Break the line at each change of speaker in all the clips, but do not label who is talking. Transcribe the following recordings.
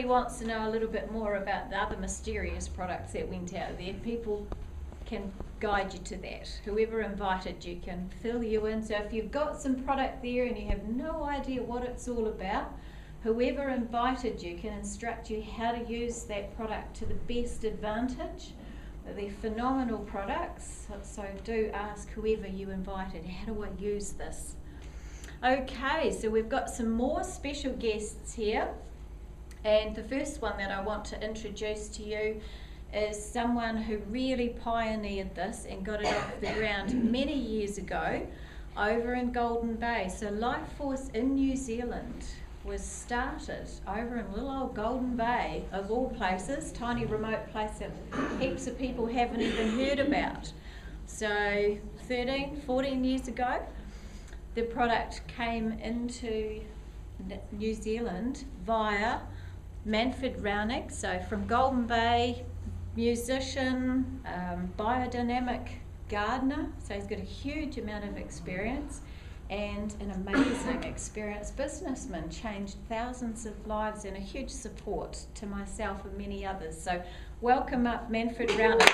anybody wants to know a little bit more about the other mysterious products that went out there, people can guide you to that. Whoever invited you can fill you in. So if you've got some product there and you have no idea what it's all about, whoever invited you can instruct you how to use that product to the best advantage. They're phenomenal products, so do ask whoever you invited, how do I use this? Okay, so we've got some more special guests here, and the first one that I want to introduce to you is someone who really pioneered this and got it off the ground many years ago over in Golden Bay. So Life Force in New Zealand was started over in little old Golden Bay, of all places, tiny remote place that heaps of people haven't even heard about. So 13, 14 years ago, the product came into New Zealand via Manfred Raunig, so from Golden Bay, musician, biodynamic gardener, so he's got a huge amount of experience, and an amazing experienced businessman, changed thousands of lives and a huge support to myself and many others. So welcome up Manfred Raunig.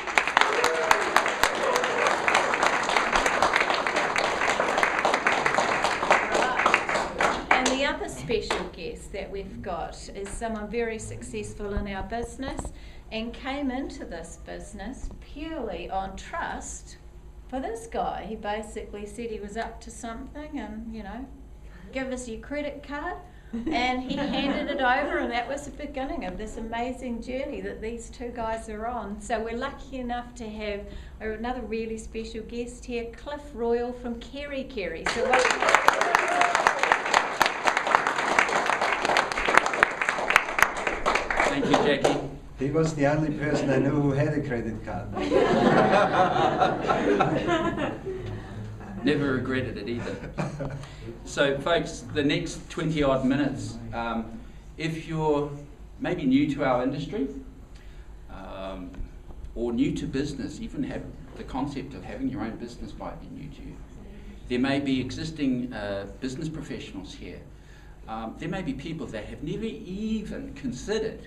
And the other special guest that we've got is someone very successful in our business and came into this business purely on trust for this guy. He basically said he was up to something and, you know, give us your credit card, and he handed it over, and that was the beginning of this amazing journey that these two guys are on. So we're lucky enough to have another really special guest here, Cliff Royal from Kerry Kerry. So welcome.
Thank you, Jackie.
He was the only person I knew who had a credit card.
Never regretted it either. So folks, the next 20 odd minutes, if you're maybe new to our industry, or new to business, even have the concept of having your own business might be new to you. There may be existing business professionals here. There may be people that have never even considered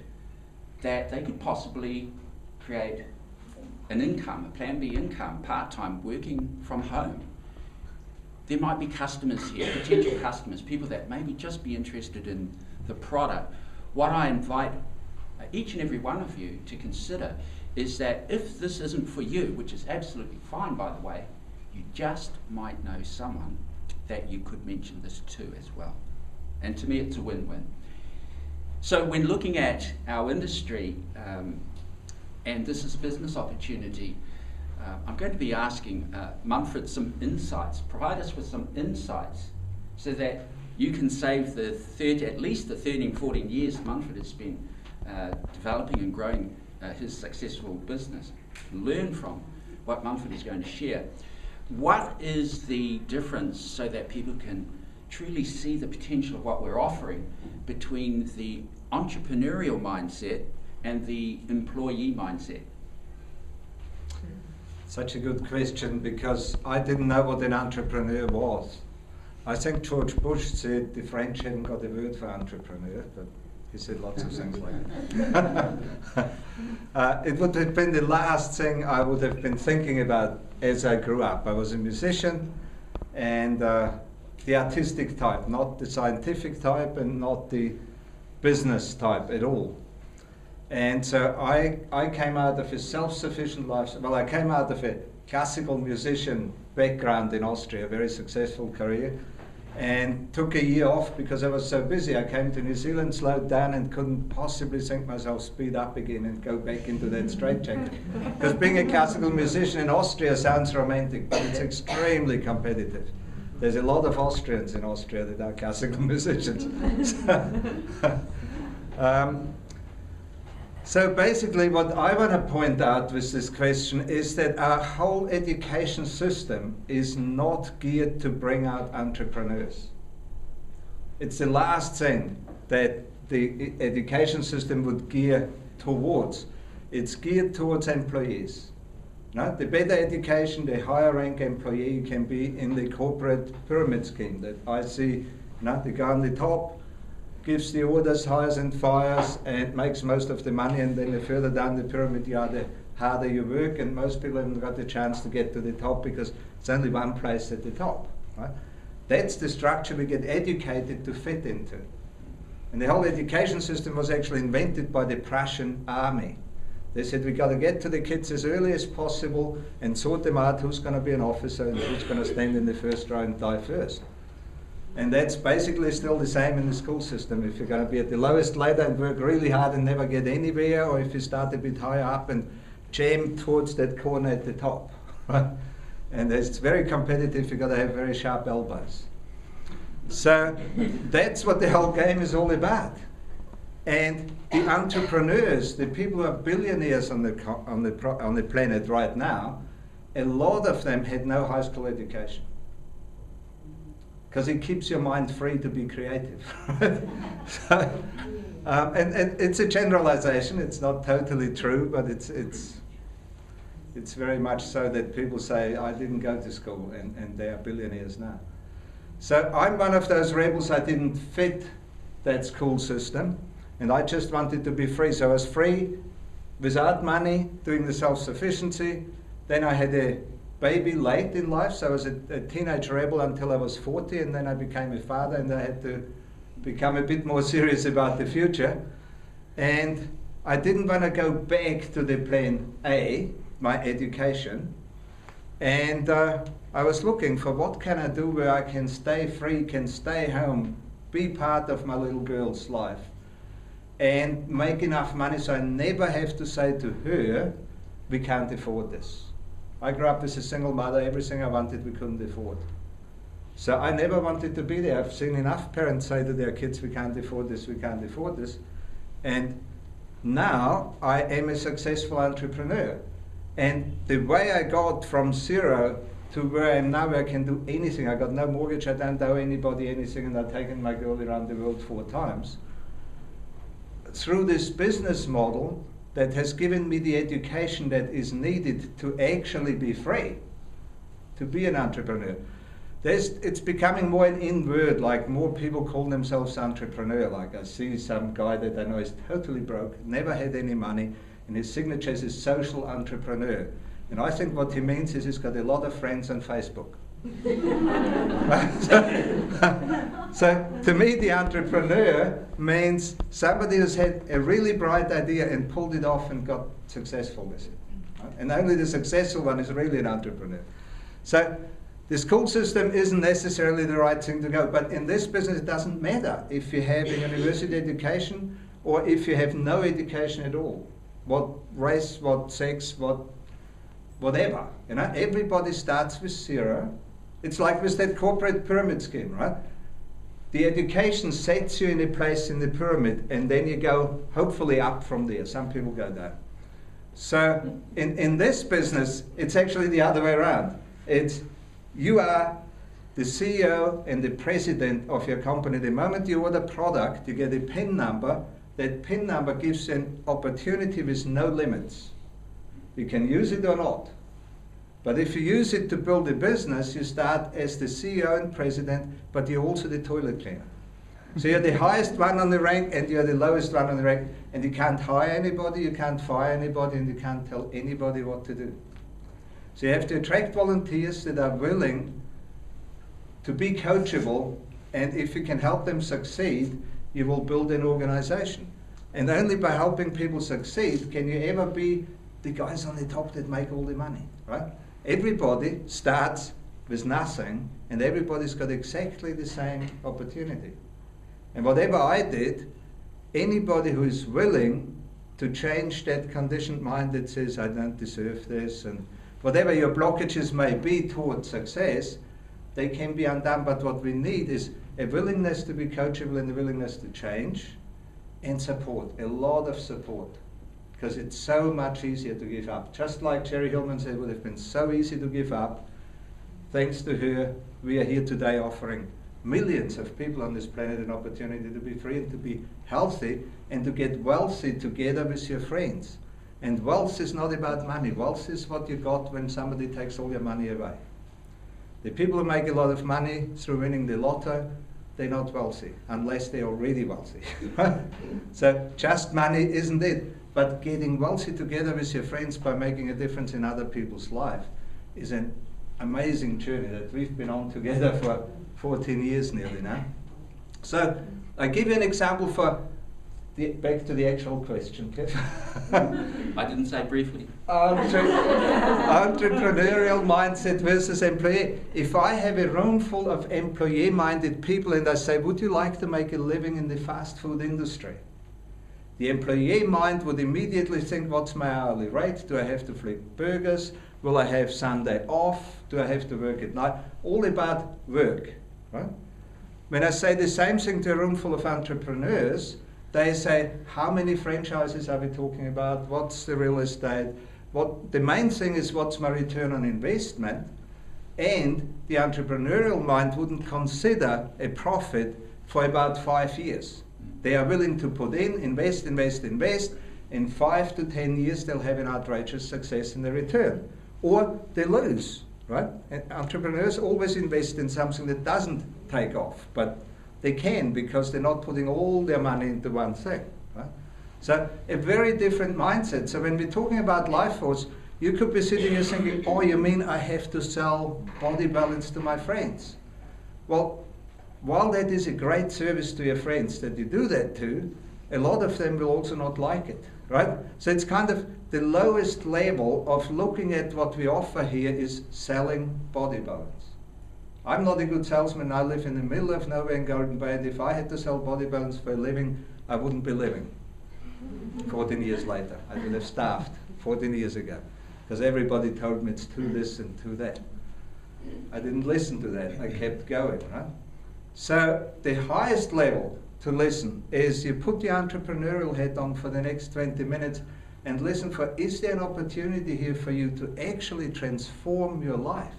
that they could possibly create an income, a Plan B income, part-time, working from home. There might be customers here, potential customers, people that maybe just be interested in the product. What I invite each and every one of you to consider is that if this isn't for you, which is absolutely fine by the way, you just might know someone that you could mention this to as well. And to me it's a win-win. So when looking at our industry, and this is a business opportunity, I'm going to be asking Manfred some insights, provide us with some insights so that you can save the at least the 13, 14 years Manfred has been developing and growing his successful business. Learn from what Manfred is going to share. What is the difference so that people can truly see the potential of what we're offering between the entrepreneurial mindset and the employee mindset?
Such a good question, because I didn't know what an entrepreneur was. I think George Bush said the French hadn't got a word for entrepreneur, but he said lots of things like that. It would have been the last thing I would have been thinking about as I grew up. I was a musician, and the artistic type, not the scientific type and not the business type at all. And so I came out of a self-sufficient life. Well, I came out of a classical musician background in Austria, a very successful career, and took a year off because I was so busy. I came to New Zealand, slowed down, and couldn't possibly think myself speed up again and go back into that straitjacket. Because being a classical musician in Austria sounds romantic, but it's extremely competitive. There's a lot of Austrians in Austria that are classical musicians. So basically what I want to point out with this question is that our whole education system is not geared to bring out entrepreneurs. It's the last thing that the education system would gear towards. It's geared towards employees. No? The better education, the higher rank employee you can be in the corporate pyramid scheme that I see, the guy on the top, gives the orders, hires and fires, and makes most of the money, and then the further down the pyramid you are, the harder you work, and most people haven't got the chance to get to the top because it's only one place at the top. Right? That's the structure we get educated to fit into. And the whole education system was actually invented by the Prussian army. They said, we've got to get to the kids as early as possible and sort them out who's going to be an officer and who's going to stand in the first row and die first. And that's basically still the same in the school system. If you're going to be at the lowest ladder and work really hard and never get anywhere, or if you start a bit higher up and jam towards that corner at the top. Right? And it's very competitive, you've got to have very sharp elbows. So that's what the whole game is all about. And the entrepreneurs, the people who are billionaires on the planet right now, a lot of them had no high school education. Because it keeps your mind free to be creative. So, and it's a generalization, it's not totally true, but it's very much so that people say, I didn't go to school, and they are billionaires now. So I'm one of those rebels. I didn't fit that school system, and I just wanted to be free. So I was free without money, doing the self-sufficiency. Then I had a baby late in life, so I was a teenage rebel until I was 40, and then I became a father, and I had to become a bit more serious about the future. And I didn't want to go back to the plan A, my education, and I was looking for what can I do where I can stay free, can stay home, be part of my little girl's life, and make enough money so I never have to say to her, we can't afford this. I grew up as a single mother, everything I wanted we couldn't afford. So I never wanted to be there. I've seen enough parents say to their kids, we can't afford this, we can't afford this. And now I am a successful entrepreneur. And the way I got from zero to where I am now, where I can do anything. I got no mortgage, I don't owe anybody anything, and I've taken my girl around the world 4 times. Through this business model that has given me the education that is needed to actually be free, to be an entrepreneur. It's becoming more an in-word, like more people call themselves entrepreneur. Like I see some guy that I know is totally broke, never had any money, and his signature is social entrepreneur. And I think what he means is he's got a lot of friends on Facebook. So to me, the entrepreneur means somebody who's had a really bright idea and pulled it off and got successful with it. Right? And only the successful one is really an entrepreneur. So the school system isn't necessarily the right thing to go, but in this business it doesn't matter if you have a university education or if you have no education at all. What race, what sex, whatever. You know, everybody starts with zero. It's like with that corporate pyramid scheme, right? The education sets you in a place in the pyramid, and then you go hopefully up from there. Some people go down. So in this business, it's actually the other way around. It's you are the CEO and the president of your company. The moment you order product, you get a PIN number. That PIN number gives you an opportunity with no limits. You can use it or not. But if you use it to build a business, you start as the CEO and president, but you're also the toilet cleaner. So you're the highest one on the rank and you're the lowest one on the rank, and you can't hire anybody, you can't fire anybody, and you can't tell anybody what to do. So you have to attract volunteers that are willing to be coachable, and if you can help them succeed, you will build an organization. And only by helping people succeed can you ever be the guys on the top that make all the money, right? Everybody starts with nothing, and everybody's got exactly the same opportunity. And whatever I did, anybody who is willing to change that conditioned mind that says, I don't deserve this, and whatever your blockages may be towards success, they can be undone. But what we need is a willingness to be coachable and a willingness to change, and support, a lot of support. Because it's so much easier to give up. Just like Jerry Hillman said, it would have been so easy to give up. Thanks to her, we are here today offering millions of people on this planet an opportunity to be free and to be healthy and to get wealthy together with your friends. And wealth is not about money. Wealth is what you got when somebody takes all your money away. The people who make a lot of money through winning the lotto they're not wealthy, unless they're already wealthy. So just money isn't it. But getting wealthy together with your friends by making a difference in other people's life is an amazing journey that we've been on together for 14 years nearly now. So I give you an example for back to the actual question, Kev.
I didn't say briefly.
Entrepreneurial mindset versus employee. If I have a room full of employee-minded people and I say, would you like to make a living in the fast food industry? The employee mind would immediately think, what's my hourly rate? Do I have to flip burgers? Will I have Sunday off? Do I have to work at night? All about work, right? When I say the same thing to a room full of entrepreneurs, they say, how many franchises are we talking about? What's the real estate? The main thing is, what's my return on investment? And the entrepreneurial mind wouldn't consider a profit for about 5 years. They are willing to put in, invest. In 5 to 10 years, they'll have an outrageous success in the return. Or they lose, right? And entrepreneurs always invest in something that doesn't take off, but they can, because they're not putting all their money into one thing, right? So a very different mindset. So when we're talking about life force, you could be sitting here thinking, oh, you mean I have to sell body balance to my friends? Well, while that is a great service to your friends that you do that to, a lot of them will also not like it, right? So it's kind of the lowest level of looking at what we offer here is selling body balance. I'm not a good salesman. I live in the middle of nowhere in Golden Bay, and if I had to sell body balance for a living, I wouldn't be living 14 years later. I would have starved 14 years ago, because everybody told me it's too this and too that. I didn't listen to that. I kept going, right? So the highest level to listen is you put the entrepreneurial hat on for the next 20 minutes and listen for, is there an opportunity here for you to actually transform your life?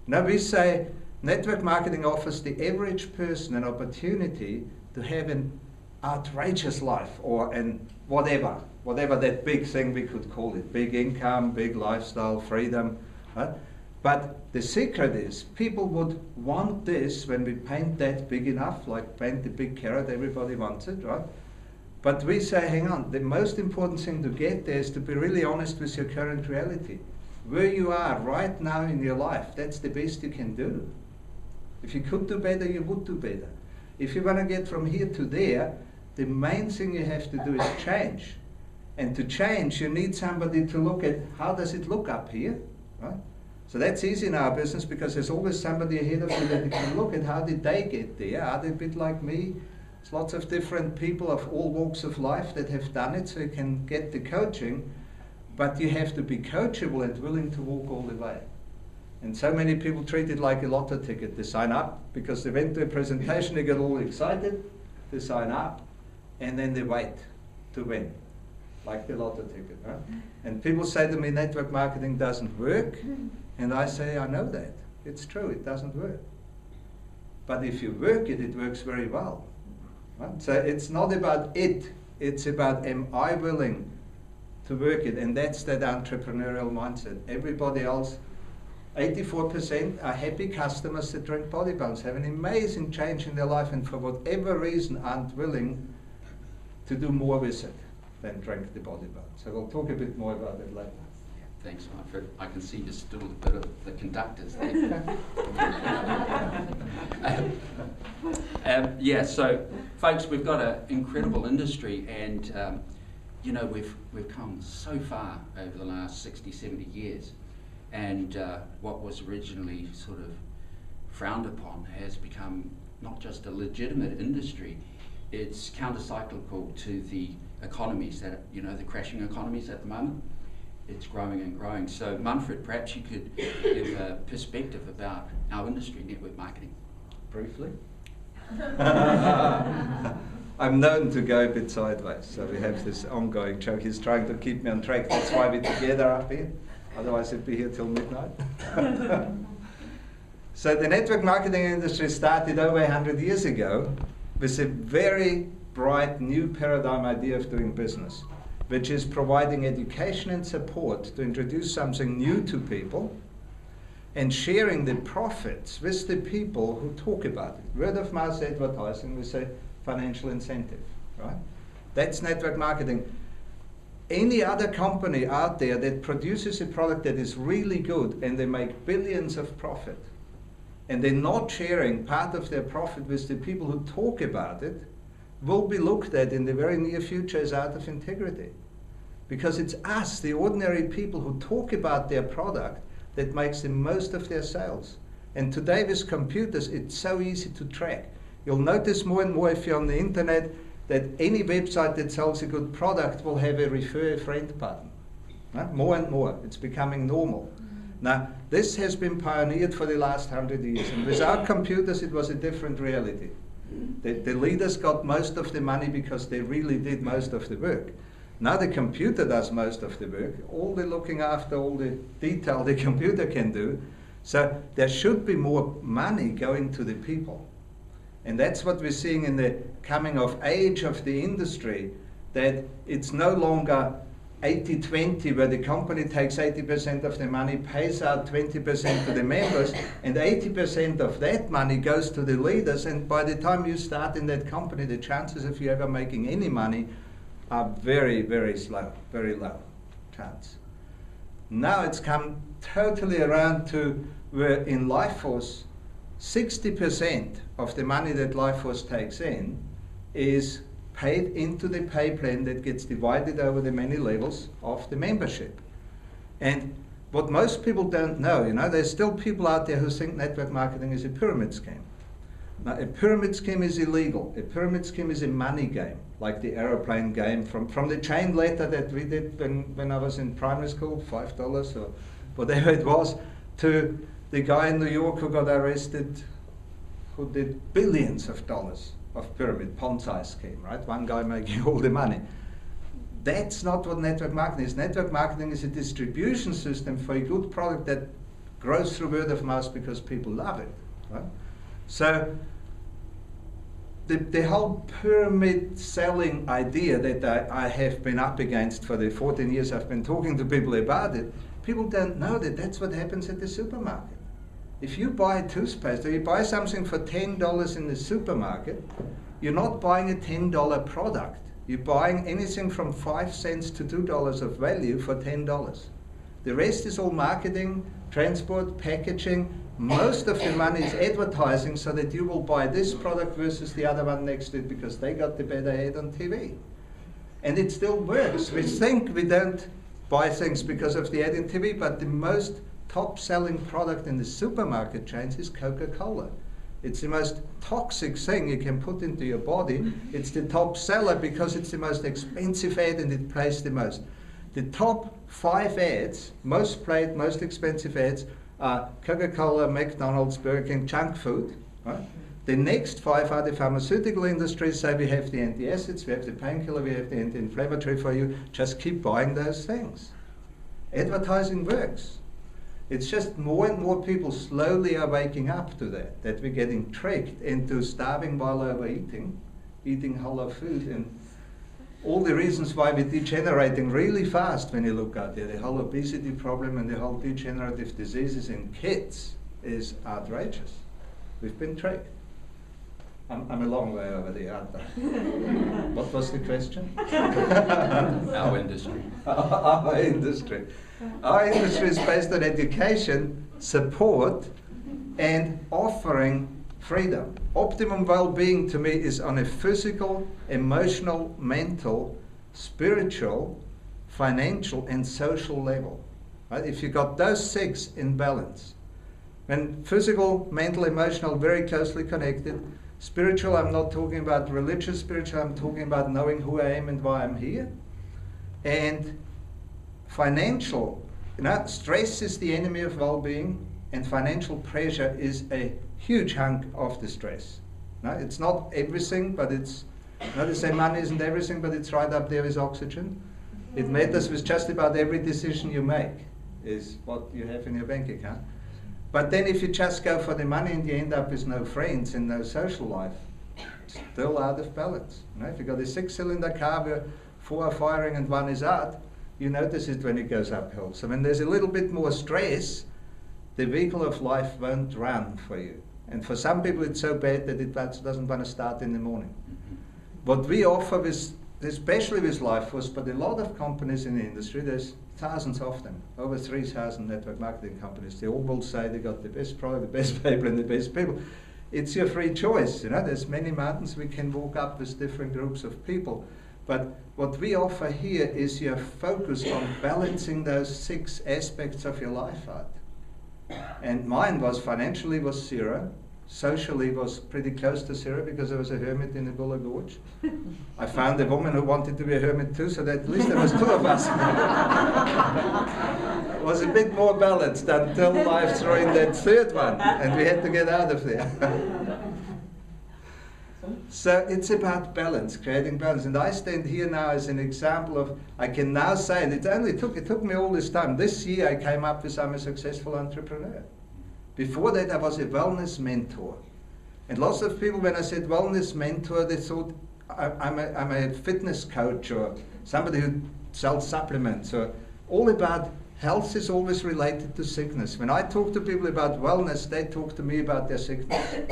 Now we say network marketing offers the average person an opportunity to have an outrageous life, or an whatever that big thing we could call it, big income, big lifestyle, freedom, right? But the secret is, people would want this when we paint that big enough, like paint the big carrot, everybody wants it, right? But we say, hang on, the most important thing to get there is to be really honest with your current reality. Where you are right now in your life, that's the best you can do. If you could do better, you would do better. If you want to get from here to there, the main thing you have to do is change. And to change, you need somebody to look at, how does it look up here, right? So that's easy in our business, because there's always somebody ahead of you that you can look at, how did they get there? Are they a bit like me? There's lots of different people of all walks of life that have done it, so you can get the coaching. But you have to be coachable and willing to walk all the way. And so many people treat it like a lotto ticket. They sign up because they went to a presentation, they get all excited, they sign up, and then they wait to win, like the lotto ticket, right? And people say to me, network marketing doesn't work. And I say, I know that. It's true, it doesn't work. But if you work it, it works very well, right? So it's not about it, it's about, am I willing to work it? And that's that entrepreneurial mindset. Everybody else, 84% are happy customers that drink body balance, have an amazing change in their life, and for whatever reason aren't willing to do more with it than drink the body balance. So we'll talk a bit more about it later.
Thanks, Manfred. I can see you're still a bit of the conductors there. Yeah, so folks, we've got an incredible industry, and you know, we've come so far over the last 60, 70 years, and what was originally sort of frowned upon has become not just a legitimate industry, it's counter-cyclical to the economies that, you know, the crashing economies at the moment. It's growing and growing. So Manfred, perhaps you could give a perspective about our industry, network marketing.
Briefly. I'm known to go a bit sideways, so we have this ongoing joke. He's trying to keep me on track. That's why we're together up here. Otherwise, I'd be here till midnight. So the network marketing industry started over 100 years ago with a very bright new paradigm idea of doing business, which is providing education and support to introduce something new to people, and sharing the profits with the people who talk about it. Word of mouth advertising, we say financial incentive, right? That's network marketing. Any other company out there that produces a product that is really good and they make billions of profit, and they're not sharing part of their profit with the people who talk about it, will be looked at in the very near future as out of integrity. Because it's us, the ordinary people who talk about their product, that makes the most of their sales. And today with computers, it's so easy to track. You'll notice more and more if you're on the internet that any website that sells a good product will have a refer a friend button. More and more, it's becoming normal. Now, this has been pioneered for the last 100 years, and without computers it was a different reality. The leaders got most of the money because they really did most of the work. Now the computer does most of the work, all the looking after, all the detail the computer can do. So there should be more money going to the people. And that's what we're seeing in the coming of age of the industry, that it's no longer 80-20, where the company takes 80% of the money, pays out 20% to the members, and 80% of that money goes to the leaders. And by the time you start in that company, the chances of you ever making any money are very, very slow, very low chance. Now it's come totally around to where in Lifeforce, 60% of the money that Lifeforce takes in is paid into the pay plan that gets divided over the many levels of the membership. And what most people don't know, there's still people out there who think network marketing is a pyramid scheme. Now, a pyramid scheme is illegal. A pyramid scheme is a money game, like the aeroplane game from the chain letter that we did when I was in primary school, $5 or whatever it was, to the guy in New York who got arrested, who did billions of dollars of pyramid, Ponzi scheme, right? One guy making all the money. That's not what network marketing is. Network marketing is a distribution system for a good product that grows through word of mouth because people love it, right? So the whole pyramid selling idea that I have been up against for the 14 years I've been talking to people about it, people don't know that that's what happens at the supermarket. If you buy a toothpaste or you buy something for $10 in the supermarket, you're not buying a $10 product. You're buying anything from 5 cents to $2 of value for $10. The rest is all marketing, transport, packaging. Most of the money is advertising so that you will buy this product versus the other one next to it because they got the better ad on TV. And it still works. We think we don't buy things because of the ad in TV, but the most top-selling product in the supermarket chains is Coca-Cola. It's the most toxic thing you can put into your body. It's the top seller because it's the most expensive ad and it plays the most. The top 5 ads, most played, most expensive ads, are Coca-Cola, McDonald's, Burger King, junk food. Right? The next 5 are the pharmaceutical industry, say we have the antacids, we have the painkiller, we have the anti-inflammatory for you. Just keep buying those things. Advertising works. It's just more and more people slowly are waking up to that we're getting tricked into starving while overeating, eating hollow food, and all the reasons why we're degenerating really fast when you look out there. The whole obesity problem and the whole degenerative diseases in kids is outrageous. We've been tricked. I'm a long way over there, aren't I? What was the question?
Our industry.
Our industry. Our industry is based on education, support, and offering freedom. Optimum well-being to me is on a physical, emotional, mental, spiritual, financial, and social level. Right? If you got those 6 in balance, when physical, mental, emotional, very closely connected. Spiritual, I'm not talking about religious spiritual, I'm talking about knowing who I am and why I'm here. And financial, stress is the enemy of well-being, and financial pressure is a huge hunk of the stress. It's not everything, but it's, they say money isn't everything, but it's right up there with oxygen. It matters with just about every decision you make, is what you have in your bank account. But then if you just go for the money and you end up with no friends and no social life, still out of balance. If you've got a 6-cylinder car where 4 are firing and 1 is out, you notice it when it goes uphill. So when there's a little bit more stress, the vehicle of life won't run for you. And for some people it's so bad that it doesn't want to start in the morning. What we offer, especially with Life Force, but a lot of companies in the industry, there's thousands of them, over 3,000 network marketing companies. They all will say they got the best product, the best people, and the best people. It's your free choice. There's many mountains we can walk up with different groups of people. But what we offer here is you're focused on balancing those 6 aspects of your life out. And mine was financially was 0. Socially was pretty close to 0 because I was a hermit in the Buller Gorge. I found a woman who wanted to be a hermit too, so that at least there was 2 of us. It was a bit more balanced until life threw in that 3rd one, and we had to get out of there. So it's about balance, creating balance. And I stand here now as an example of, I can now say, and it took me all this time. This year I came up with I'm a successful entrepreneur. Before that I was a wellness mentor. And lots of people, when I said wellness mentor, they thought I'm a fitness coach or somebody who sells supplements. Or all about health is always related to sickness. When I talk to people about wellness, they talk to me about their sickness.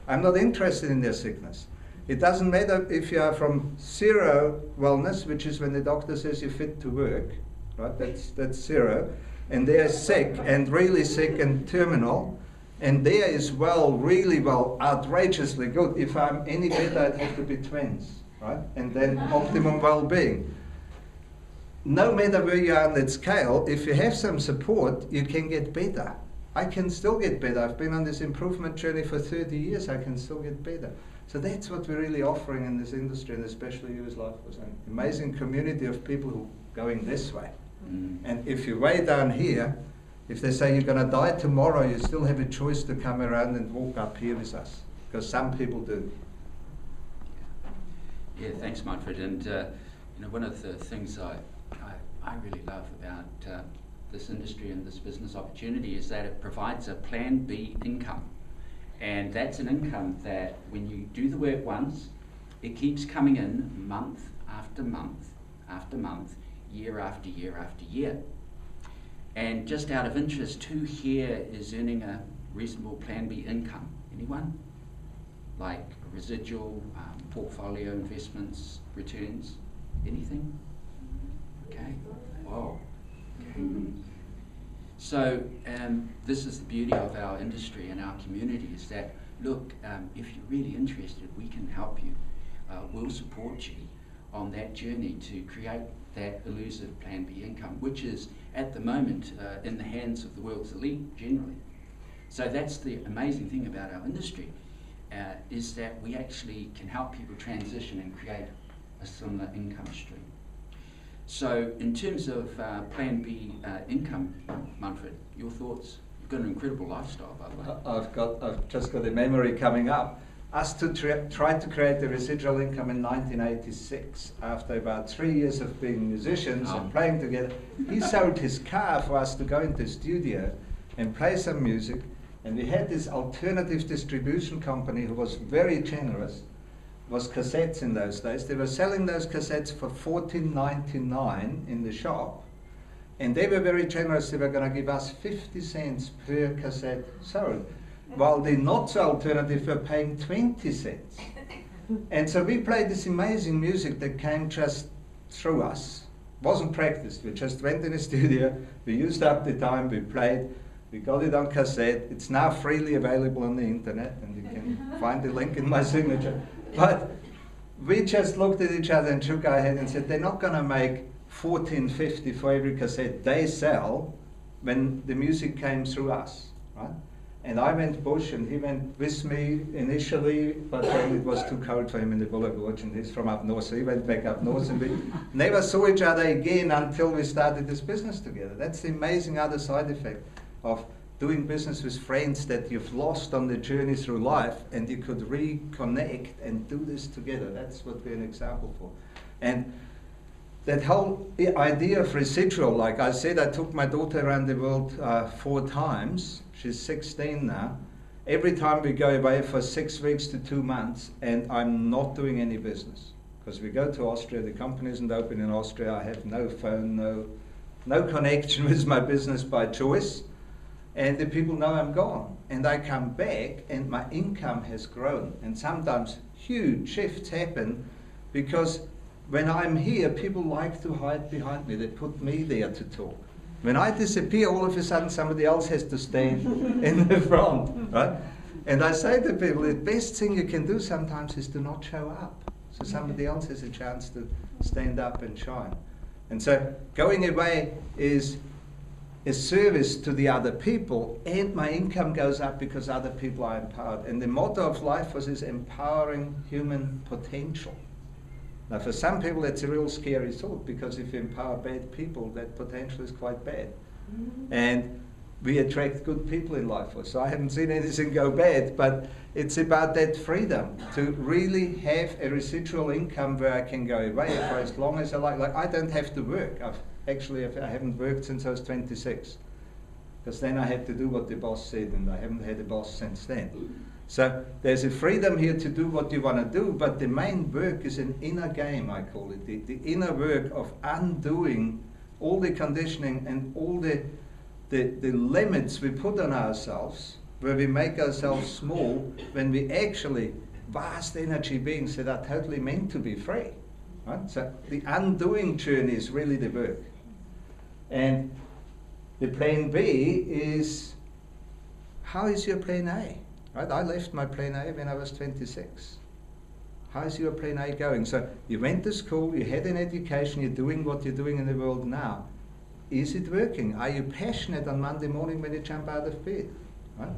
I'm not interested in their sickness. It doesn't matter if you are from 0 wellness, which is when the doctor says you're fit to work, right? That's 0. And they're sick and really sick and terminal. And there is really well, outrageously good. If I'm any better, I'd have to be twins, right? And then optimum well-being. No matter where you are on that scale, if you have some support, you can get better. I can still get better. I've been on this improvement journey for 30 years. I can still get better. So that's what we're really offering in this industry, and especially you as Life Force. An amazing community of people who are going this way. And if you're way down here, if they say you're going to die tomorrow, you still have a choice to come around and walk up here with us, because some people do.
Yeah, thanks, Manfred. And one of the things I really love about this industry and this business opportunity is that it provides a Plan B income. And that's an income that when you do the work once, it keeps coming in month after month after month, year after year after year. And just out of interest, who here is earning a reasonable Plan B income? Anyone? Like residual, portfolio investments, returns, anything? Okay, wow. Okay. So this is the beauty of our industry and our community, is that, look, if you're really interested, we can help you. We'll support you on that journey to create that elusive Plan B income, which is at the moment in the hands of the world's elite generally. So that's the amazing thing about our industry, is that we actually can help people transition and create a similar income stream. So in terms of Plan B income, Manfred, your thoughts? You've got an incredible lifestyle, by the way.
I've just got a memory coming up. Us to try to create the residual income in 1986, after about 3 years of being musicians and playing together. He sold his car for us to go into the studio and play some music. And we had this alternative distribution company who was very generous. It was cassettes in those days. They were selling those cassettes for $14.99 in the shop. And they were very generous. They were going to give us 50 cents per cassette sold, while the not so alternative were paying 20 cents. And so we played this amazing music that came just through us. Wasn't practiced. We just went in the studio, we used up the time, we played, we got it on cassette. It's now freely available on the internet, and you can find the link in my signature. But we just looked at each other and shook our head and said, they're not going to make $14.50 for every cassette they sell when the music came through us, right? And I went bush, and he went with me initially, but then it was too cold for him in the Buller Gorge, and he's from up north, so he went back up north, and we never saw each other again until we started this business together. That's the amazing other side effect of doing business with friends that you've lost on the journey through life, and you could reconnect and do this together. That's what we're an example for. And that whole idea of residual, like I said, I took my daughter around the world 4 times. She's 16 now. Every time we go away for 6 weeks to 2 months, and I'm not doing any business. Because we go to Austria, the company isn't open in Austria, I have no phone, no connection with my business by choice. and the people know I'm gone. And I come back and my income has grown. And sometimes huge shifts happen because when I'm here, people like to hide behind me. They put me there to talk. When I disappear, all of a sudden somebody else has to stand in the front, right? And I say to people, the best thing you can do sometimes is to not show up. So somebody else has a chance to stand up and shine. And so going away is a service to the other people, and my income goes up because other people are empowered. And the motto of life was is empowering human potential. Now for some people it's a real scary thought, because if you empower bad people, that potential is quite bad. And we attract good people in life. So I haven't seen anything go bad, but it's about that freedom to really have a residual income where I can go away for as long as I like. Like I don't have to work. I haven't worked since I was 26, because then I had to do what the boss said, and I haven't had a boss since then. So there's a freedom here to do what you want to do, but the main work is an inner game, I call it. The inner work of undoing all the conditioning and all the limits we put on ourselves, where we make ourselves small when we actually vast energy beings that are totally meant to be free. Right? So the undoing journey is really the work. And the plan B is, how is your plan A? Right? I left my plan A when I was 26. How is your plan A going? So you went to school, you had an education, you're doing what you're doing in the world now. Is it working? Are you passionate on Monday morning when you jump out of bed? Right?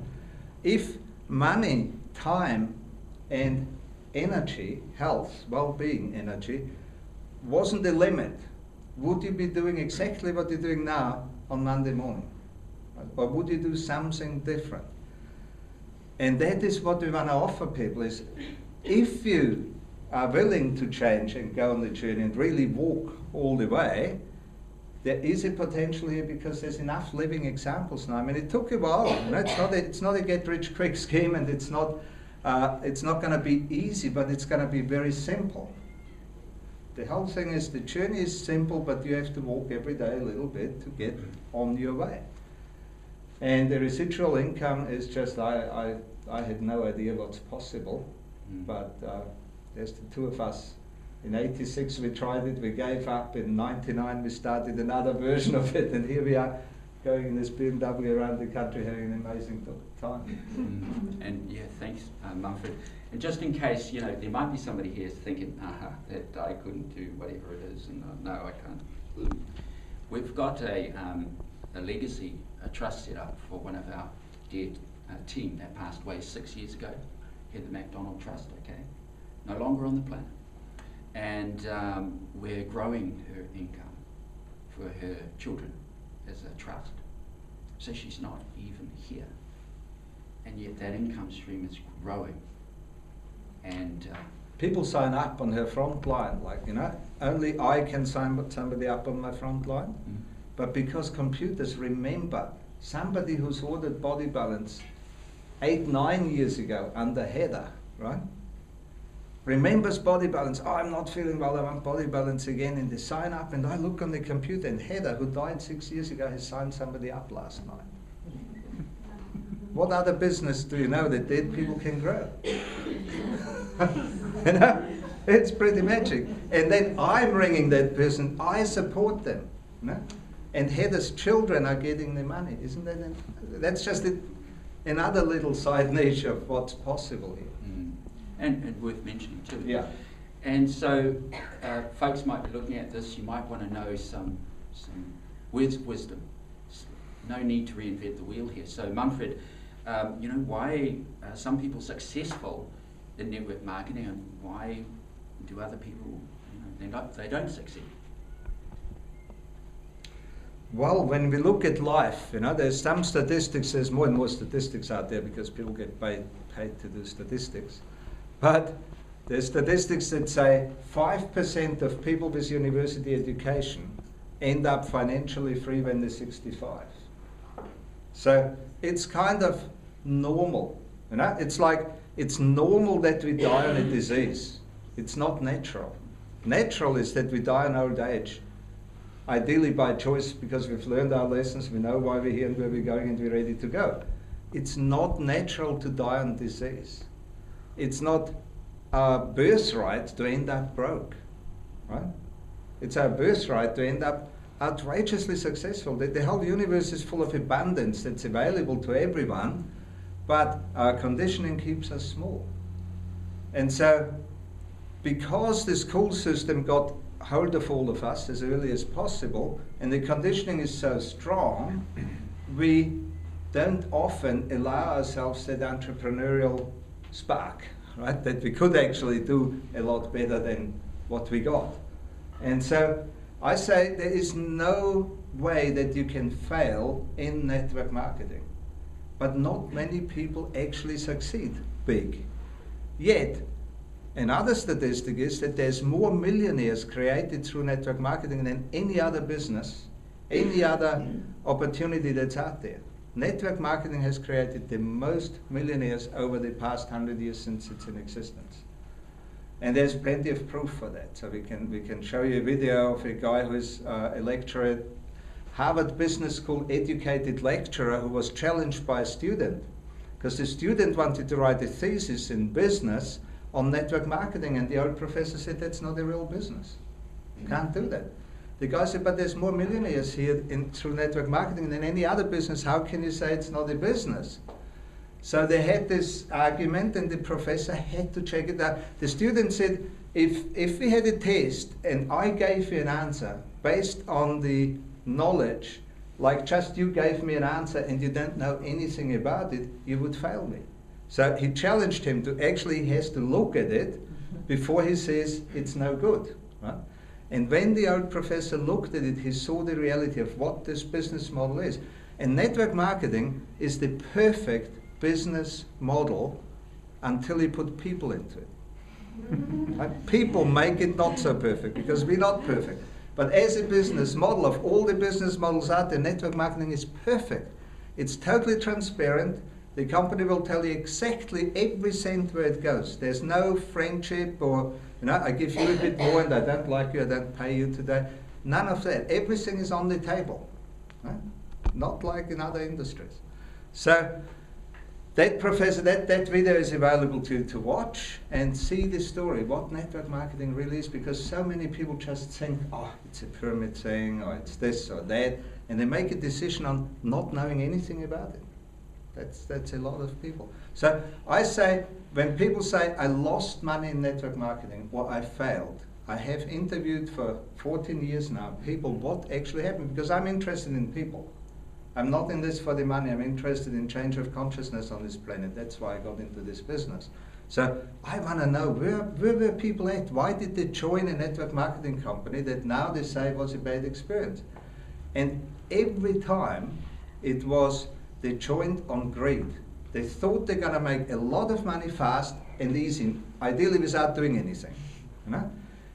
If money, time, and energy, health, well-being energy, wasn't the limit, would you be doing exactly what you're doing now on Monday morning? Right? Or would you do something different? And that is what we want to offer people, is if you are willing to change and go on the journey and really walk all the way, there is a potential here, because there's enough living examples now. I mean, it took a while. You know, it's not a get-rich-quick scheme, and it's not going to be easy, but it's going to be very simple. The whole thing is, the journey is simple, but you have to walk every day a little bit to get on your way. And the residual income is just, I had no idea what's possible, but there's the two of us. In 86 we tried it, we gave up. In 99 we started another version of it, and here we are going in this BMW around the country having an amazing time.
And yeah, thanks, Mumford. And just in case, you know, there might be somebody here thinking, that I couldn't do whatever it is, and no, I can't. We've got a legacy, a trust set up for one of our dear team that passed away 6 years ago, Heather MacDonald Trust, okay? No longer on the planet. And we're growing her income for her children as a trust. So she's not even here. And yet that income stream is growing. And
people sign up on her front line, like, you know, only I can sign somebody up on my front line. But because computers remember somebody who's ordered Body Balance 8-9 years ago under Heather, right? Remembers Body Balance. Oh, I'm not feeling well, I want Body Balance again. And they sign up, and I look on the computer, and Heather, who died 6 years ago, has signed somebody up last night. What other business do you know that dead people can grow? You know, it's pretty magic. And then I'm ringing that person, I support them. You know? And Heather's children are getting the money. Isn't that? That's just another little side niche of what's possible here.
And worth mentioning too.
Yeah.
And so folks might be looking at this, you might want to know some words of wisdom. No need to reinvent the wheel here. So Mumford, you know, why are some people successful in network marketing, and why do other people, you know, they don't succeed?
Well, when we look at life, you know, there's some statistics, there's more and more statistics out there because people get paid to do statistics. But there's statistics that say 5% of people with university education end up financially free when they're 65. So it's kind of normal, you know? It's like, it's normal that we die on a disease. It's not natural. Natural is that we die in old age ideally by choice, because we've learned our lessons, we know why we're here and where we're going, and we're ready to go. It's not natural to die on disease. It's not our birthright to end up broke, right? It's our birthright to end up outrageously successful. The whole universe is full of abundance that's available to everyone, but our conditioning keeps us small. And so, because the school system got hold of all of us as early as possible, and the conditioning is so strong, we don't often allow ourselves that entrepreneurial spark, right? That we could actually do a lot better than what we got. And so I say there is no way that you can fail in network marketing. But not many people actually succeed big. Yet, another statistic is that there's more millionaires created through network marketing than any other business, any other opportunity that's out there. Network marketing has created the most millionaires over the past 100 years since it's in existence. And there's plenty of proof for that. So we can show you a video of a guy who's a lecturer at Harvard Business School, educated lecturer, who was challenged by a student because the student wanted to write a thesis in business on network marketing, and the old professor said that's not a real business. You can't do that. The guy said, but there's more millionaires here through network marketing than any other business. How can you say it's not a business? So they had this argument, and the professor had to check it out. The student said, if we had a test and I gave you an answer based on the knowledge, like just you gave me an answer and you don't know anything about it, you would fail me. So he challenged him to actually, he has to look at it before he says it's no good, right? And when the old professor looked at it, he saw the reality of what this business model is. And network marketing is the perfect business model until you put people into it. Right? People make it not so perfect because we're not perfect. But as a business model, of all the business models out there, network marketing is perfect. It's totally transparent. The company will tell you exactly every cent where it goes. There's no friendship or, I give you a bit more and I don't like you, I don't pay you today. None of that. Everything is on the table. Right? Not like in other industries. So that professor, that video is available to watch and see the story, what network marketing really is, because so many people just think, oh, it's a pyramid thing, or it's this or that, and they make a decision on not knowing anything about it. That's a lot of people. So I say, when people say, I lost money in network marketing, or I failed, I have interviewed for 14 years now people what actually happened, because I'm interested in people. I'm not in this for the money, I'm interested in change of consciousness on this planet. That's why I got into this business. So I want to know, where were people at? Why did they join a network marketing company that now they say was a bad experience? And every time it was, they joined on greed. They thought they're going to make a lot of money fast and easy, ideally without doing anything. And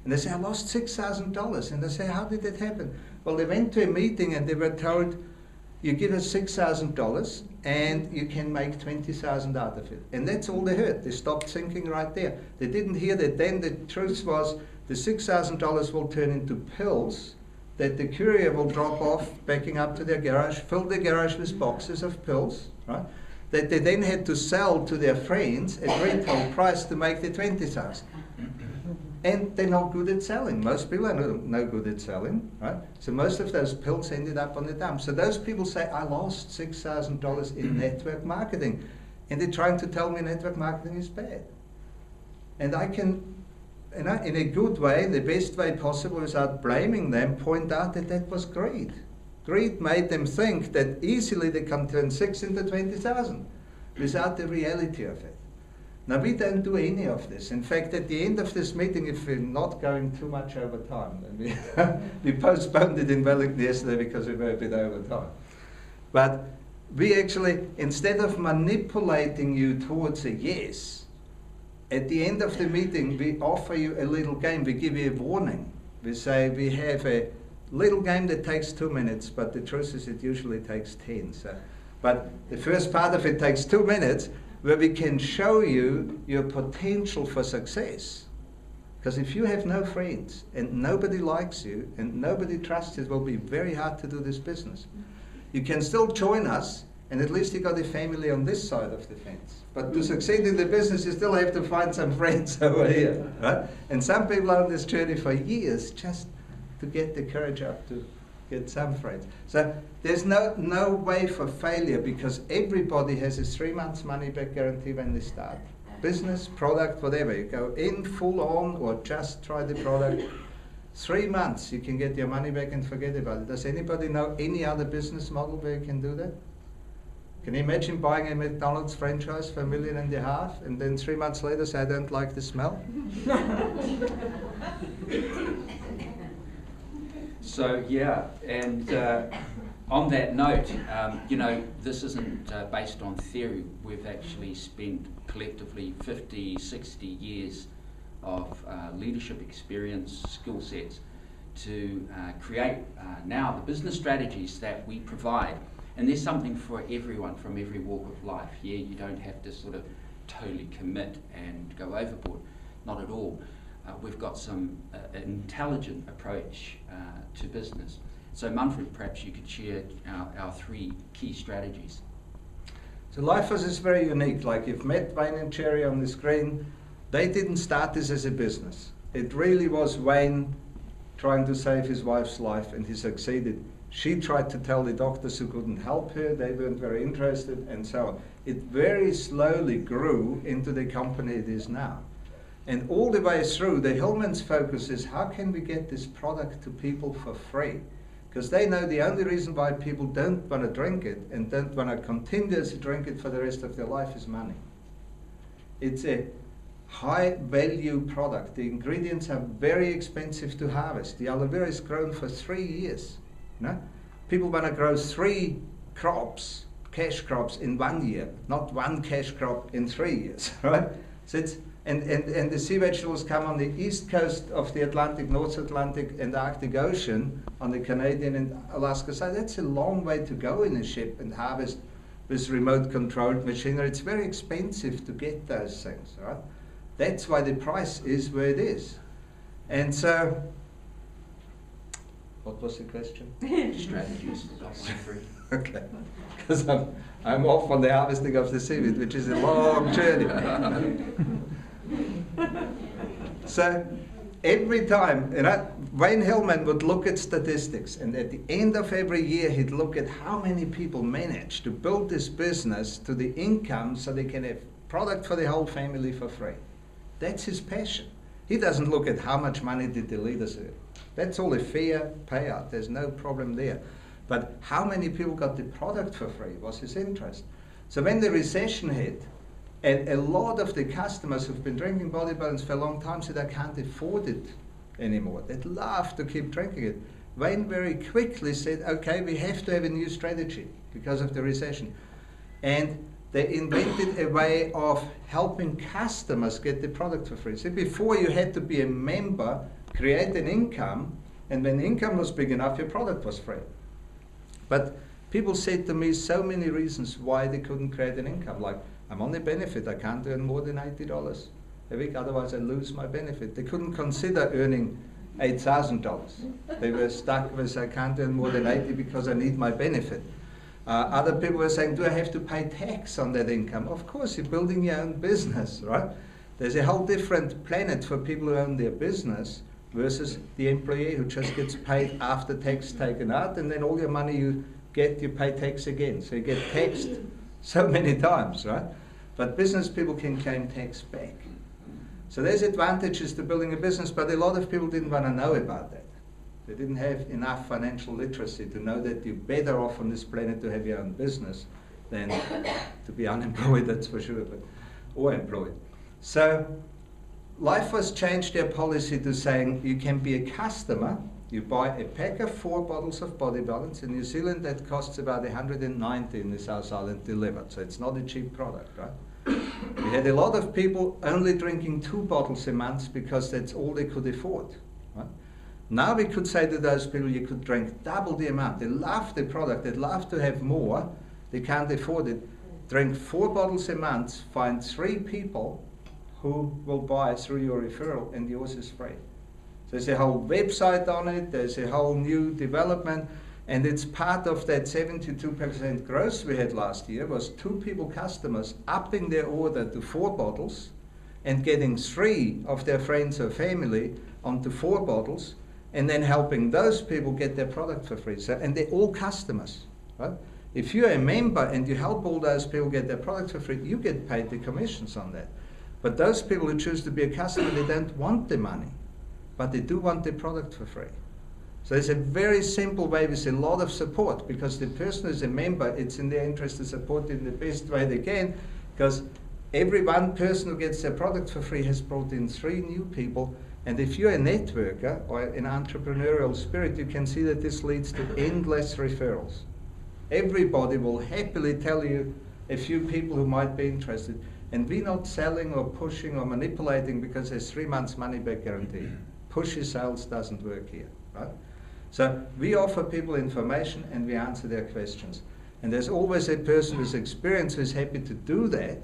they say, I lost $6,000. And they say, how did that happen? Well, they went to a meeting and they were told, you give us $6,000 and you can make $20,000 out of it. And that's all they heard. They stopped thinking right there. They didn't hear that then the truth was the $6,000 will turn into pills that the courier will drop off, backing up to their garage, fill the garage with boxes of pills, right? That they then had to sell to their friends at retail price to make the $20,000. And they're not good at selling. Most people are no good at selling, right? So most of those pills ended up on the dump. So those people say, I lost $6,000 in network marketing. And they're trying to tell me network marketing is bad. And I can, in a good way, the best way possible, without blaming them, point out that that was greed. Greed made them think that easily they can turn 6 into 20,000 without the reality of it. Now, we don't do any of this. In fact, at the end of this meeting, if we're not going too much over time, and we postponed it in Wellington yesterday because we were a bit over time. But we actually, instead of manipulating you towards a yes, at the end of the meeting, we offer you a little game. We give you a warning. We say we have a little game that takes 2 minutes, but the truth is it usually takes 10. So, but the first part of it takes 2 minutes, where we can show you your potential for success. Because if you have no friends and nobody likes you and nobody trusts you, it will be very hard to do this business. You can still join us, and at least you got a family on this side of the fence. But to succeed in the business, you still have to find some friends over here, right? And some people are on this journey for years just to get the courage up to get some friends. So there's no way for failure, because everybody has a 3 months money back guarantee when they start. Business, product, whatever. You go in full on or just try the product. 3 months you can get your money back and forget about it. Does anybody know any other business model where you can do that? Can you imagine buying a McDonald's franchise for $1.5 million and then 3 months later say I don't like the smell?
So yeah, and on that note, you know, this isn't based on theory. We've actually spent collectively 50, 60 years of leadership experience, skill sets to create now the business strategies that we provide. And there's something for everyone from every walk of life. Yeah, you don't have to sort of totally commit and go overboard. Not at all. We've got some intelligent approach to business. So Manfred, perhaps you could share our 3 key strategies.
So Lifers is very unique. Like you've met Wayne and Jerry on the screen. They didn't start this as a business. It really was Wayne trying to save his wife's life, and he succeeded. She tried to tell the doctors who couldn't help her, they weren't very interested, and so on. It very slowly grew into the company it is now. And all the way through, the Hillman's focus is how can we get this product to people for free? Because they know the only reason why people don't want to drink it and don't want to continue to drink it for the rest of their life is money. It's a high value product. The ingredients are very expensive to harvest. The aloe vera is grown for 3 years. No? People want to grow 3 crops, cash crops, in 1 year, not 1 cash crop in 3 years, right? So it's, and the sea vegetables come on the east coast of the Atlantic, North Atlantic and the Arctic Ocean on the Canadian and Alaska side. That's a long way to go in a ship and harvest with remote controlled machinery. It's very expensive to get those things, right? That's why the price is where it is. And so, what was the question?
Strategies.
Okay, because I'm off on the harvesting of the seaweed, which is a long journey. So every time, you know, Wayne Hillman would look at statistics, and at the end of every year he'd look at how many people manage to build this business to the income so they can have product for the whole family for free. That's his passion. He doesn't look at how much money did the leaders earn. That's all a fair payout. There's no problem there. But how many people got the product for free was his interest. So when the recession hit, and a lot of the customers who've been drinking body balance for a long time said, I can't afford it anymore. They'd love to keep drinking it. Wayne very quickly said, okay, we have to have a new strategy because of the recession. And they invented a way of helping customers get the product for free. So before you had to be a member, create an income, and when the income was big enough, your product was free. But people said to me so many reasons why they couldn't create an income, like, I'm on a benefit, I can't earn more than $80 a week, otherwise I lose my benefit. They couldn't consider earning $8,000. They were stuck with, I can't earn more than 80 because I need my benefit. Other people were saying, do I have to pay tax on that income? Of course, you're building your own business, right? There's a whole different planet for people who own their business versus the employee who just gets paid after tax taken out, and then all your money you get, you pay tax again. So you get taxed so many times, right? But business people can claim tax back. So there's advantages to building a business, but a lot of people didn't want to know about that. They didn't have enough financial literacy to know that you're better off on this planet to have your own business than to be unemployed, that's for sure, but, or employed. So Lifers changed their policy to saying you can be a customer, you buy a pack of 4 bottles of Body Balance. In New Zealand that costs about 190 in the South Island delivered, so it's not a cheap product, right? We had a lot of people only drinking 2 bottles a month because that's all they could afford, right? Now we could say to those people, you could drink double the amount. They love the product, they'd love to have more, they can't afford it. Drink 4 bottles a month, find 3 people who will buy through your referral, and yours is free. There's a whole website on it, there's a whole new development, and it's part of that 72% growth we had last year was 2 people customers upping their order to 4 bottles and getting 3 of their friends or family onto 4 bottles, and then helping those people get their product for free. So, and they're all customers, right? If you're a member and you help all those people get their product for free, you get paid the commissions on that. But those people who choose to be a customer, they don't want the money, but they do want the product for free. So it's a very simple way with a lot of support, because the person who's a member, it's in their interest to support in the best way they can, because every one person who gets their product for free has brought in 3 new people. And if you're a networker or an entrepreneurial spirit, you can see that this leads to endless referrals. Everybody will happily tell you a few people who might be interested. And we're not selling or pushing or manipulating because there's 3 months money back guarantee. Pushy sales doesn't work here, right? So we offer people information and we answer their questions. And there's always a person with experience who's happy to do that,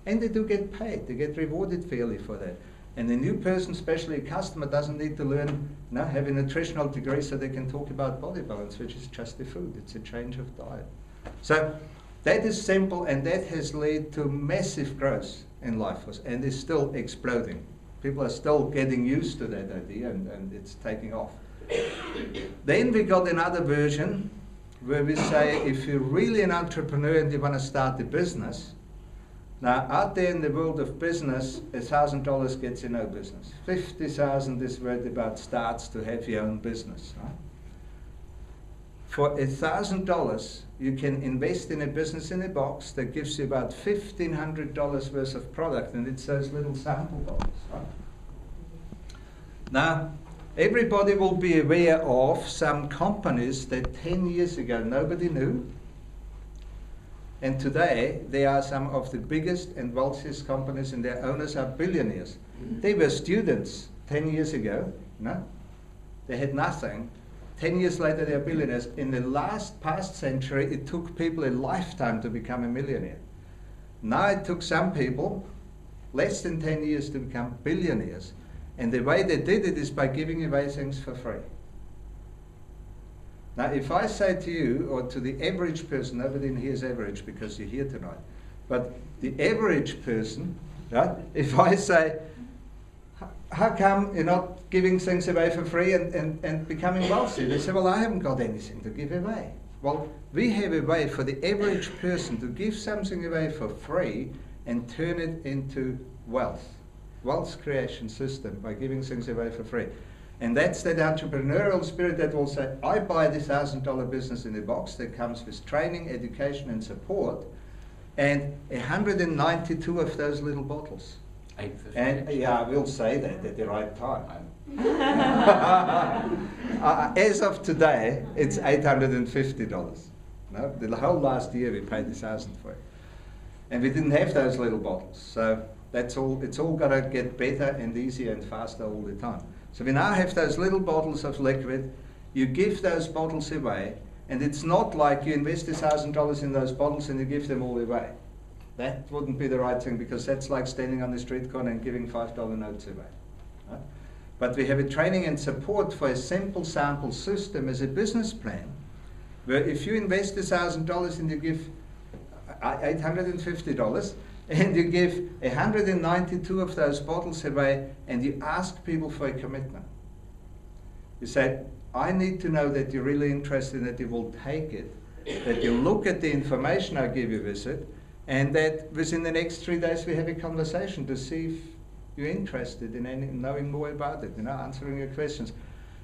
and they do get paid. They get rewarded fairly for that. And the new person, especially a customer, doesn't need to learn, have a nutritional degree so they can talk about body balance, which is just the food. It's a change of diet. So that is simple, and that has led to massive growth in LifeForce, and is still exploding. People are still getting used to that idea, and it's taking off. Then we got another version where we say, if you're really an entrepreneur and you want to start a business, now out there in the world of business, $1,000 gets you no business. 50,000 is where it about starts to have your own business. Right? For $1,000, you can invest in a business in a box that gives you about $1,500 worth of product, and it's those little sample bottles. Right? Now, everybody will be aware of some companies that 10 years ago nobody knew, and today they are some of the biggest and wealthiest companies, and their owners are billionaires. They were students 10 years ago, they had nothing. 10 years later they are billionaires. In the past century, it took people a lifetime to become a millionaire. Now it took some people less than 10 years to become billionaires. And the way they did it is by giving away things for free. Now, if I say to you, or to the average person, nobody in here is average because you're here tonight, but the average person, right, if I say, how come you're not giving things away for free and becoming wealthy? They say, well, I haven't got anything to give away. Well, we have a way for the average person to give something away for free and turn it into wealth. Wealth creation system by giving things away for free. And that's that entrepreneurial spirit that will say, I buy the $1,000 business in a box that comes with training, education and support, and 192 of those little bottles.
850.
And yeah, we'll say that at the right time. As of today, it's $850. No, the whole last year we paid $1,000 for it. And we didn't have those little bottles. So that's all, it's all got to get better and easier and faster all the time. So we now have those little bottles of liquid. You give those bottles away, and it's not like you invest $1,000 in those bottles and you give them all away. That wouldn't be the right thing, because that's like standing on the street corner and giving $5 notes away. Right? But we have a training and support for a simple sample system as a business plan, where if you invest $1,000 and you give $850, and you give 192 of those bottles away, and you ask people for a commitment. You say, I need to know that you're really interested, that you will take it, that you look at the information I give you with it, and that within the next 3 days we have a conversation to see if you're interested in knowing more about it, answering your questions.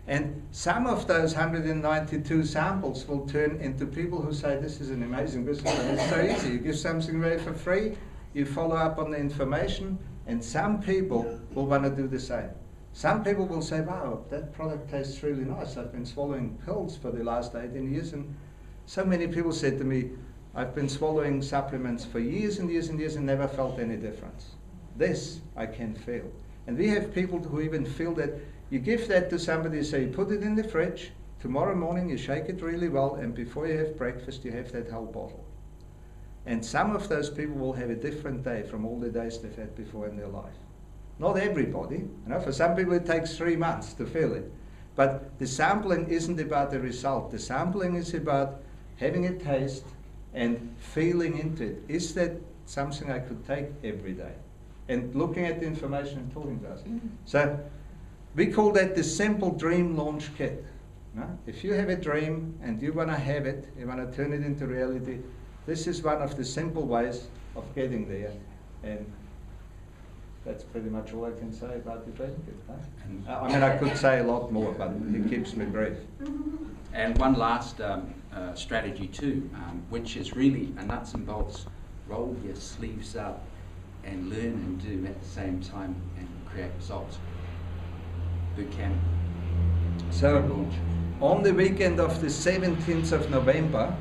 And some of those 192 samples will turn into people who say, this is an amazing business, and it's so easy. You give something away for free, you follow up on the information, and some people will want to do the same. Some people will say, wow, that product tastes really nice. I've been swallowing pills for the last 18 years, and so many people said to me, I've been swallowing supplements for years and years and years and never felt any difference. This I can feel. And we have people who even feel that you give that to somebody, say, you put it in the fridge, tomorrow morning you shake it really well, and before you have breakfast you have that whole bottle. And some of those people will have a different day from all the days they've had before in their life. Not everybody. You know, for some people it takes 3 months to fill it. But the sampling isn't about the result. The sampling is about having a taste and feeling into it. Is that something I could take every day? And looking at the information and talking to us. So we call that the simple dream launch kit. No? If you have a dream and you want to have it, you want to turn it into reality, this is one of the simple ways of getting there. And that's pretty much all I can say about the dream kit. Huh? I mean, I could say a lot more, but it keeps me brief.
And one last strategy too, which is really a nuts and bolts, roll your sleeves up and learn and do at the same time and create results. Boot camp.
So,
launch.
on the weekend of the 17th of November,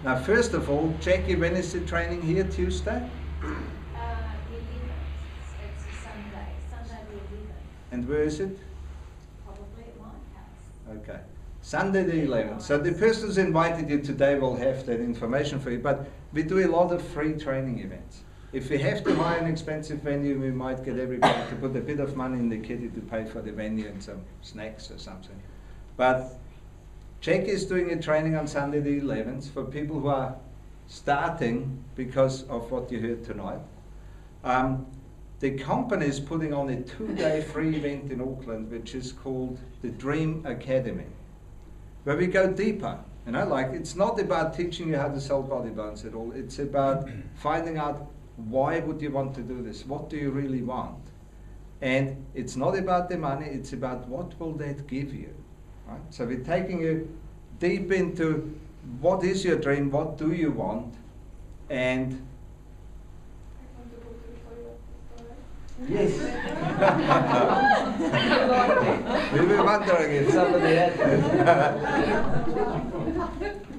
now first of all, Jackie, when is the training here? Tuesday?
The 11th. It's a Sunday. Sunday the 11th.
And where is it?
Probably at my house.
Okay. Sunday the 11th. So the person who's invited you today will have that information for you. But we do a lot of free training events. If we have to hire an expensive venue, we might get everybody to put a bit of money in the kitty to pay for the venue and some snacks or something. But Jackie is doing a training on Sunday the 11th for people who are starting because of what you heard tonight. The company is putting on a 2-day free event in Auckland, which is called the Dream Academy, where we go deeper. You know, like it's not about teaching you how to sell body balance at all. It's about finding out why would you want to do this? What do you really want? And it's not about the money, it's about what will that give you. Right? So we're taking you deep into what is your dream, what do you want, and yes. We were wondering if somebody had that.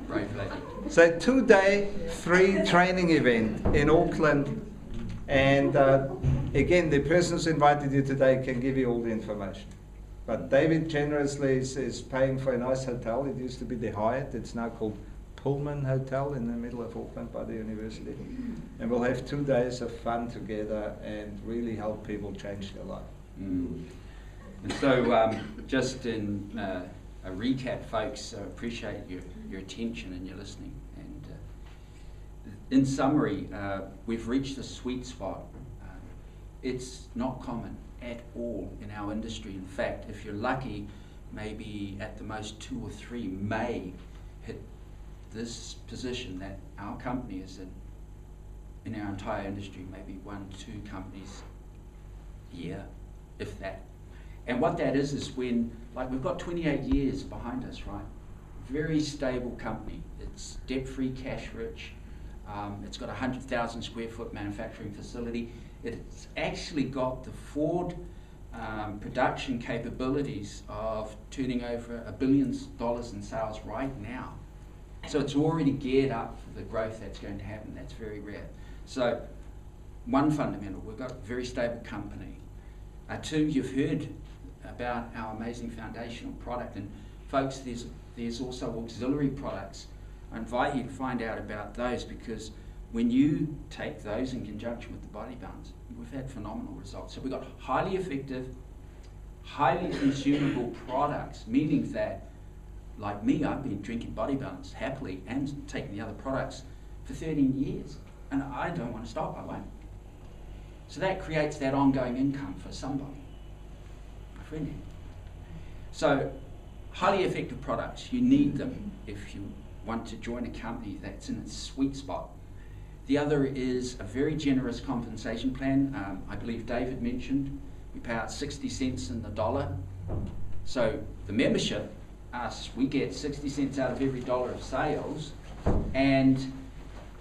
Right, lady.
So 2-day free training event in Auckland, and again, the person who's invited you today can give you all the information. But David generously is paying for a nice hotel. It used to be the Hyatt. It's now called Pullman Hotel in the middle of Auckland by the university. And we'll have 2 days of fun together and really help people change their life.
Mm. And so just in a recap, folks, I appreciate your attention and your listening. And in summary, we've reached a sweet spot. It's not common at all in our industry. In fact, if you're lucky, maybe at the most 2 or 3 may hit this position that our company is in our entire industry, maybe 1, 2 companies a year, if that. And what that is when, like, we've got 28 years behind us, right? Very stable company. It's debt-free, cash-rich. It's got a 100,000 square foot manufacturing facility. It's actually got the forward production capabilities of turning over $1 billion in sales right now. So it's already geared up for the growth that's going to happen. That's very rare. So one fundamental, we've got a very stable company. 2, you've heard about our amazing foundational product. And folks, there's also auxiliary products. I invite you to find out about those, because when you take those in conjunction with the body balance, we've had phenomenal results. So we've got highly effective, highly consumable products, meaning that, like me, I've been drinking body balance happily and taking the other products for 13 years. And I don't want to stop, I won't. So that creates that ongoing income for somebody, my friend. So highly effective products, you need them if you want to join a company that's in its sweet spot. The other is a very generous compensation plan. I believe David mentioned we pay out 60 cents in the dollar. So the membership, us, we get 60 cents out of every dollar of sales, and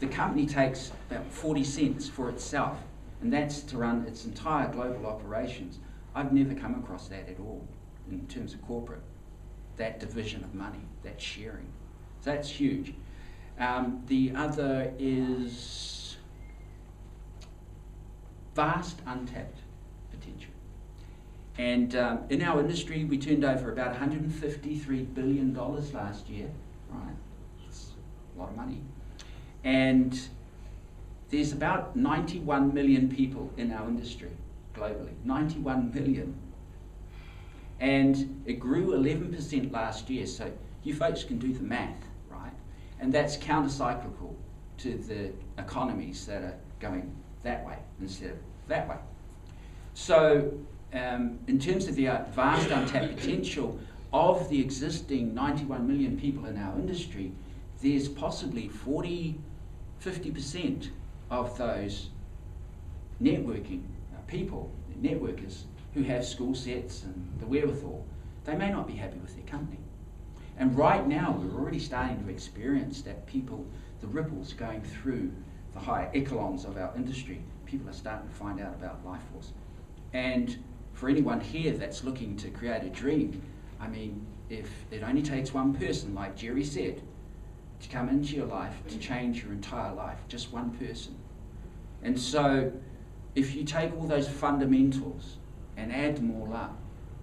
the company takes about 40 cents for itself, and that's to run its entire global operations. I've never come across that at all in terms of corporate, that division of money, that sharing. So that's huge. The other is vast untapped potential. And in our industry, we turned over about $153 billion last year. Right, it's a lot of money. And there's about 91 million people in our industry. globally, 91 million. And it grew 11% last year, so you folks can do the math, right? And that's counter-cyclical to the economies that are going that way instead of that way. So in terms of the vast untapped potential of the existing 91 million people in our industry, there's possibly 50% of those networking people, networkers, who have skill sets and the wherewithal. They may not be happy with their company. And right now, we're already starting to experience that people, the ripples going through the higher echelons of our industry, people are starting to find out about Lifeforce. And for anyone here that's looking to create a dream, I mean, if it only takes one person, like Jerry said, to come into your life to change your entire life, just one person. And so, if you take all those fundamentals and add them all up,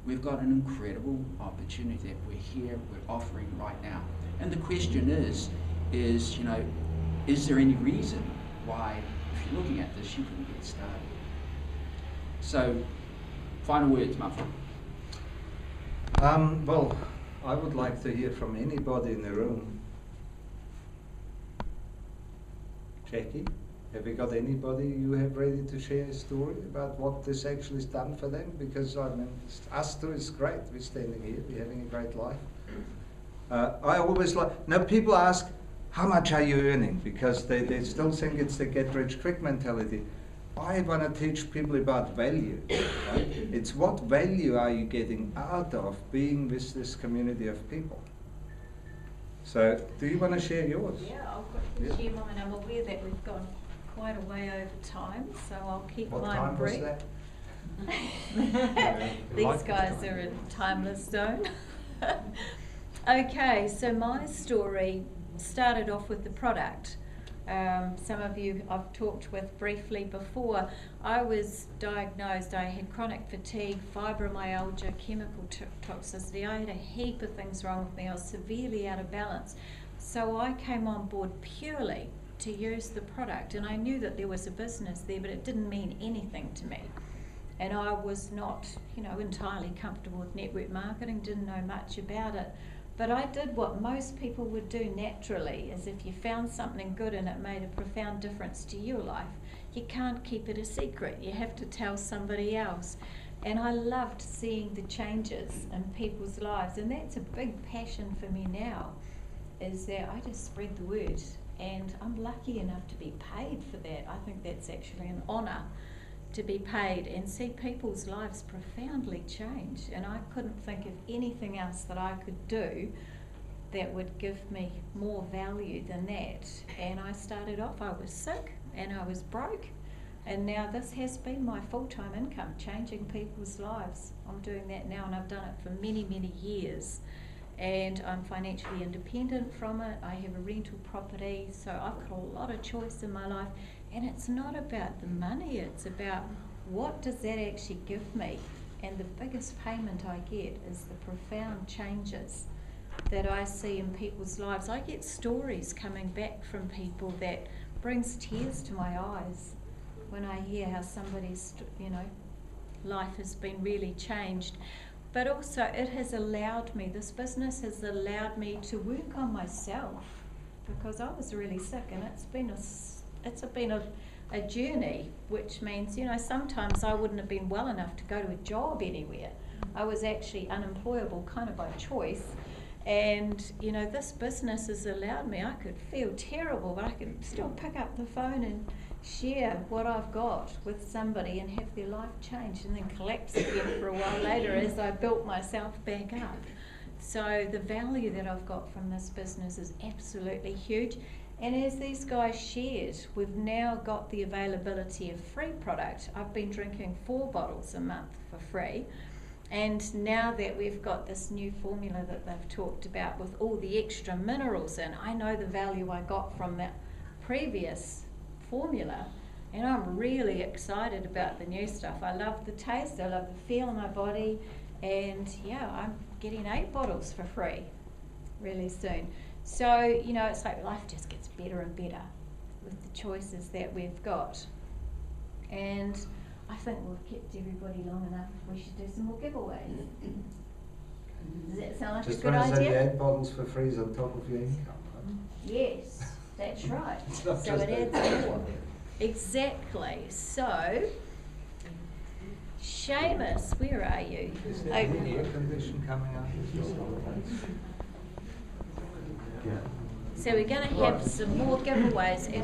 we've got an incredible opportunity that we're offering right now. And the question is, you know, is there any reason why, if you're looking at this, you couldn't get started? So, final words, Muffin.
Well, I would like to hear from anybody in the room. Jackie, have you got anybody you have ready to share a story about what this actually has done for them? Because I mean, us two is great. We're standing here, we're having a great life. I always like, now people ask, how much are you earning? Because they still think it's the get rich quick mentality. I want to teach people about value. Right? It's what value are you getting out of being with this community of people? So, do you want to share yours?
Yeah, I'll quickly share mine. I'm aware that we've gone quite a way over time, so I'll keep mine brief.
What time was that?
These guys are in timeless zone. Okay, so my story started off with the product. Some of you I've talked with briefly before. I was diagnosed, I had chronic fatigue, fibromyalgia, chemical toxicity. I had a heap of things wrong with me. I was severely out of balance. So I came on board purely to use the product, and I knew that there was a business there, but it didn't mean anything to me. And I was not, you know, entirely comfortable with network marketing, didn't know much about it. But I did what most people would do naturally, is if you found something good and it made a profound difference to your life, you can't keep it a secret. You have to tell somebody else. And I loved seeing the changes in people's lives, and that's a big passion for me now, is that I just spread the word. And I'm lucky enough to be paid for that. I think that's actually an honour, to be paid and see people's lives profoundly change. And I couldn't think of anything else that I could do that would give me more value than that. And I started off, I was sick and I was broke, and now this has been my full-time income, changing people's lives. I'm doing that now, and I've done it for many, many years. And I'm financially independent from it. I have a rental property, so I've got a lot of choice in my life. And it's not about the money, it's about what does that actually give me. And the biggest payment I get is the profound changes that I see in people's lives. I get stories coming back from people that brings tears to my eyes when I hear how somebody's, you know, life has been really changed. But also it has allowed me, this business has allowed me to work on myself, because I was really sick, and it's been a journey, which means, you know, sometimes I wouldn't have been well enough to go to a job anywhere. I was actually unemployable kind of by choice. And, you know, this business has allowed me, I could feel terrible, but I can still pick up the phone and share what I've got with somebody and have their life change, and then collapse again for a while later as I built myself back up. So the value that I've got from this business is absolutely huge. And as these guys shared, we've now got the availability of free product. I've been drinking 4 bottles a month for free. And now that we've got this new formula that they've talked about with all the extra minerals in, I know the value I got from that previous formula, and I'm really excited about the new stuff. I love the taste, I love the feel in my body, and yeah, I'm getting 8 bottles for free really soon. So, you know, it's like life just gets better and better with the choices that we've got. And I think we've kept everybody long enough. We should do some more giveaways. Does that sound like
Just
a good
when I said the
idea?
8 bottles for free is on top of your income.
Yes, that's right.
It's not
So
just
it
that.
adds more. Exactly. So, Seamus, where are you?
Is there
Oh,
any air condition coming out of this holidays?
so we're going to have some more giveaways. And